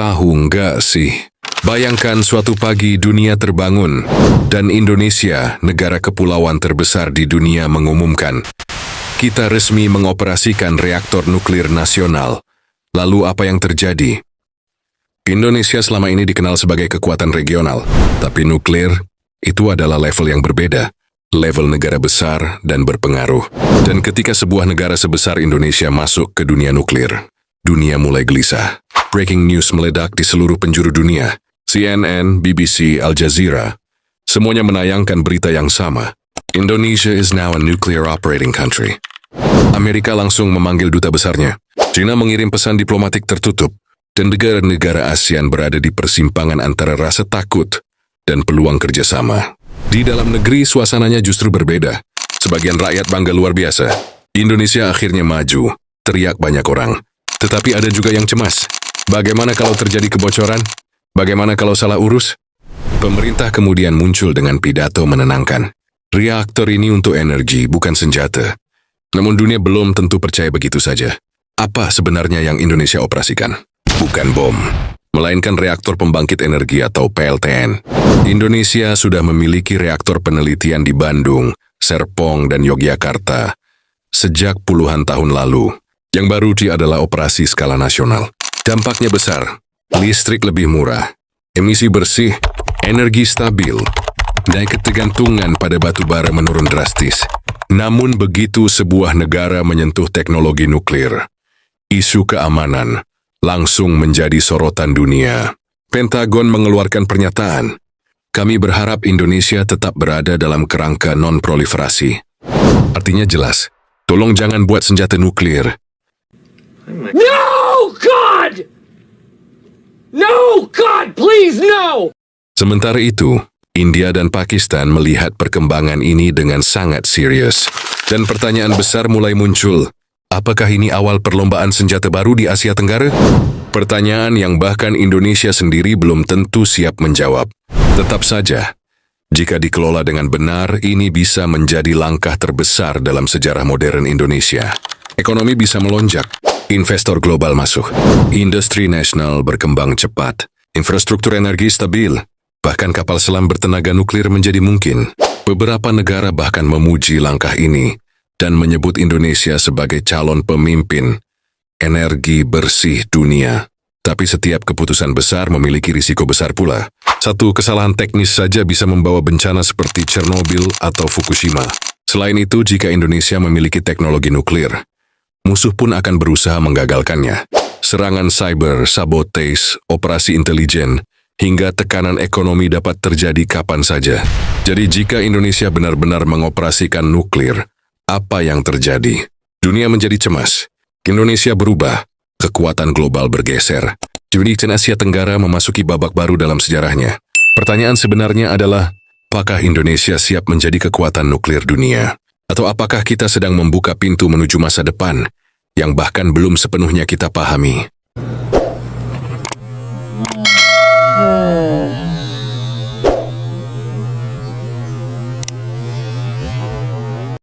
Tahu nggak sih? Bayangkan suatu pagi dunia terbangun dan Indonesia, negara kepulauan terbesar di dunia, mengumumkan kita resmi mengoperasikan reaktor nuklir nasional. Lalu apa yang terjadi? Indonesia selama ini dikenal sebagai kekuatan regional, tapi nuklir itu adalah level yang berbeda. Level negara besar dan berpengaruh. Dan ketika sebuah negara sebesar Indonesia masuk ke dunia nuklir, dunia mulai gelisah. Breaking news meledak di seluruh penjuru dunia. CNN, BBC, Al Jazeera, semuanya menayangkan berita yang sama. Indonesia is now a nuclear operating country. Amerika langsung memanggil duta besarnya. China mengirim pesan diplomatik tertutup. Dan negara-negara ASEAN berada di persimpangan antara rasa takut dan peluang kerjasama. Di dalam negeri suasananya justru berbeda. Sebagian rakyat bangga luar biasa. Indonesia akhirnya maju, teriak banyak orang. Tetapi ada juga yang cemas. Bagaimana kalau terjadi kebocoran? Bagaimana kalau salah urus? Pemerintah kemudian muncul dengan pidato menenangkan. Reaktor ini untuk energi, bukan senjata. Namun dunia belum tentu percaya begitu saja. Apa sebenarnya yang Indonesia operasikan? Bukan bom, melainkan reaktor pembangkit energi atau PLTN. Indonesia sudah memiliki reaktor penelitian di Bandung, Serpong, dan Yogyakarta sejak puluhan tahun lalu. Yang baru adalah operasi skala nasional. Dampaknya besar, listrik lebih murah, emisi bersih, energi stabil, dan ketergantungan pada batu bara menurun drastis. Namun begitu sebuah negara menyentuh teknologi nuklir, isu keamanan langsung menjadi sorotan dunia. Pentagon mengeluarkan pernyataan, kami berharap Indonesia tetap berada dalam kerangka non-proliferasi. Artinya jelas, tolong jangan buat senjata nuklir. No, God! No, God, please, no! Sementara itu, India dan Pakistan melihat perkembangan ini dengan sangat serius. Dan pertanyaan besar mulai muncul, apakah ini awal perlombaan senjata baru di Asia Tenggara? Pertanyaan yang bahkan Indonesia sendiri belum tentu siap menjawab. Tetap saja, jika dikelola dengan benar, ini bisa menjadi langkah terbesar dalam sejarah modern Indonesia. Ekonomi bisa melonjak, investor global masuk, industri nasional berkembang cepat, infrastruktur energi stabil, bahkan kapal selam bertenaga nuklir menjadi mungkin. Beberapa negara bahkan memuji langkah ini dan menyebut Indonesia sebagai calon pemimpin energi bersih dunia. Tapi setiap keputusan besar memiliki risiko besar pula. Satu kesalahan teknis saja bisa membawa bencana seperti Chernobyl atau Fukushima. Selain itu, jika Indonesia memiliki teknologi nuklir, musuh pun akan berusaha menggagalkannya. Serangan cyber, sabotage, operasi intelijen, hingga tekanan ekonomi dapat terjadi kapan saja. Jadi jika Indonesia benar-benar mengoperasikan nuklir, apa yang terjadi? Dunia menjadi cemas. Indonesia berubah. Kekuatan global bergeser. Jadi Asia Tenggara memasuki babak baru dalam sejarahnya. Pertanyaan sebenarnya adalah, apakah Indonesia siap menjadi kekuatan nuklir dunia? Atau apakah kita sedang membuka pintu menuju masa depan yang bahkan belum sepenuhnya kita pahami?